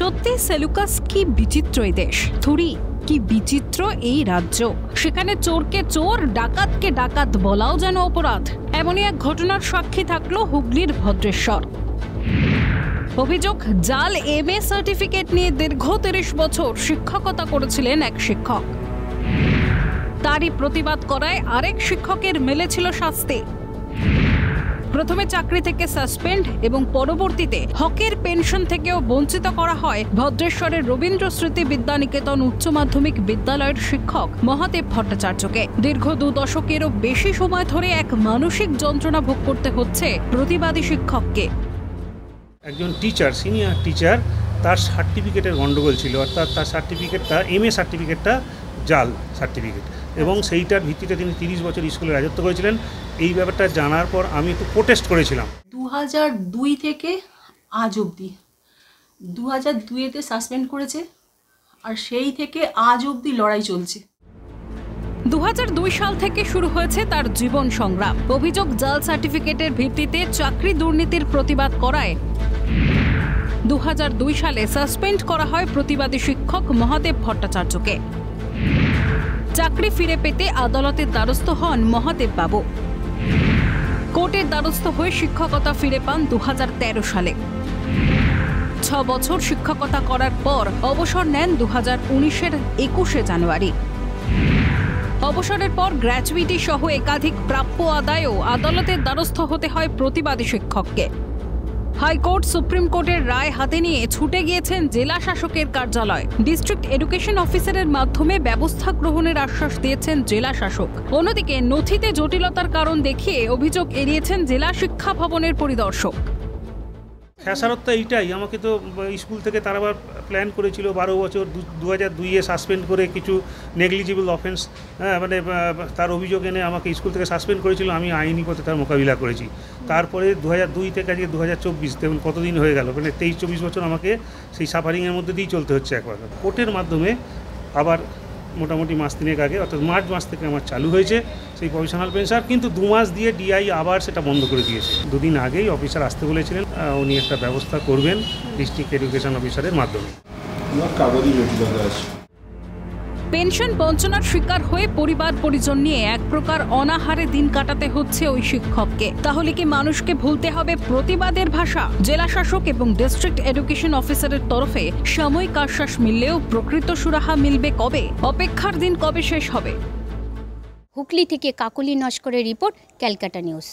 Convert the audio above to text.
সত্যি সেলুকাস কি বিচিত্র এই দেশ, থুরি কি বিচিত্র এই রাজ্য। সেখানে চোরকে চোর, ডাকাতকে ডাকাত বলাও যেন অপরাধ। এমনই এক ঘটনার সাক্ষী থাকলো হুগলির ভদ্রেশ্বর। অভিযোগ, জাল MA সার্টিফিকেট নিয়ে দীর্ঘ 30 বছর শিক্ষকতা করেছিলেন এক শিক্ষক। তারই প্রতিবাদ করায় আরেক শিক্ষকের মেলেছিল শাস্তি। প্রথমে চাকরি থেকে সাসপেন্ড এবং পরবর্তীতে হকের পেনশন থেকেও বঞ্চিত করা হয় ভদ্রেশ্বরের রবীন্দ্র স্মৃতি বিদ্যানিকেতন উচ্চ মাধ্যমিক বিদ্যালয়ের শিক্ষক মহাদেব ভট্টাচার্যকে। দীর্ঘ 2 দশকেরও বেশি সময় ধরে এক মানসিক যন্ত্রণা ভোগ করতে হচ্ছে প্রতিবাদী শিক্ষককে। একজন টিচার, সিনিয়র টিচার, তার সার্টিফিকেটের গন্ডগোল ছিল, অর্থাৎ তার সার্টিফিকেটটা MA সার্টিফিকেটটা জাল সার্টিফিকেট, এবং সেইটার ভিত্তিতে তিনি 30 বছর স্কুলে রাজত্ব করেছিলেন। এই ব্যাপারটা জানার পর আমি একটু প্রোটেস্ট করেছিলাম। 2002 থেকে আজ অবধি 2002-তে সাসপেন্ড করেছে, আর সেই থেকে আজ অবধি লড়াই চলছে। 2002 সাল থেকে শুরু হয়েছে তার জীবন সংগ্রাম। অভিযোগ, জাল সার্টিফিকেটের ভিত্তিতে চাকরি দুর্নীতির প্রতিবাদ করায় 2002 সালে সাসপেন্ড করা হয় প্রতিবাদী শিক্ষক মহাদেব ভট্টাচার্যকে। চাকরি ফিরে পেতে আদালতের দ্বারস্থ হন মহাদেব বাবু। কোর্টের দ্বারস্থ হয়ে শিক্ষকতা ফিরে পান 2013 সালে। 6 বছর শিক্ষকতা করার পর অবসর নেন 2019-এর 21শে জানুয়ারি। অবসরের পর গ্র্যাচুইটি সহ একাধিক প্রাপ্য আদায়েও আদালতের দ্বারস্থ হতে হয় প্রতিবাদী শিক্ষককে। হাইকোর্ট, সুপ্রিম কোর্টের রায় হাতে নিয়ে ছুটে গিয়েছেন জেলা শাসকের কার্যালয়। ডিস্ট্রিক্ট এডুকেশন অফিসারের মাধ্যমে ব্যবস্থা গ্রহণের আশ্বাস দিয়েছেন জেলা শাসক। অন্যদিকে নথিতে জটিলতার কারণ দেখিয়ে অভিযোগ এড়িয়েছেন জেলা শিক্ষা ভবনের পরিদর্শক। খেসারতটা এইটাই, আমাকে তো স্কুল থেকে তার আবার প্ল্যান করেছিল 12 বছর 2002-এ সাসপেন্ড করে কিছু নেগলিজিবল অফেন্স, মানে তার অভিযোগ এনে আমাকে স্কুল থেকে সাসপেন্ড করেছিল। আমি আইনি পথে তার মোকাবিলা করেছি। তারপরে 2002 থেকে আজকে 2024, দেখুন কতদিন হয়ে গেল, মানে 23-24 বছর আমাকে সেই সাফারিংয়ের মধ্যে দিয়েই চলতে হচ্ছে। একবার কোর্টের মাধ্যমে আবার মোটামুটি মাস 3 আগে, অর্থাৎ মার্চ মাস থেকে আমার চালু হয়েছে সেই প্রফেশনাল পেনশন, কিন্তু 2 মাস দিয়ে DI আবার সেটা বন্ধ করে দিয়েছে। 2 দিন আগেই অফিসার আসতে বলেছিলেন, উনি একটা ব্যবস্থা করবেন ডিস্ট্রিক্ট এডুকেশন অফিসারের মাধ্যমে। পেনশন বঞ্চনার শিকার হয়ে পরিবার পরিজন নিয়ে এক প্রকার অনাহারে দিন কাটাতে হচ্ছে ওই শিক্ষককে। তাহলে কি মানুষকে ভুলতে হবে প্রতিবাদের ভাষা? জেলা শাসক এবং ডিস্ট্রিক্ট এডুকেশন অফিসারের তরফে সাময়িক আশ্বাস মিললেও প্রকৃত সুরাহা মিলবে কবে? অপেক্ষার দিন কবে শেষ হবে? হুগলি থেকে কাকলি নস্করের রিপোর্ট, ক্যালকাটা নিউজ।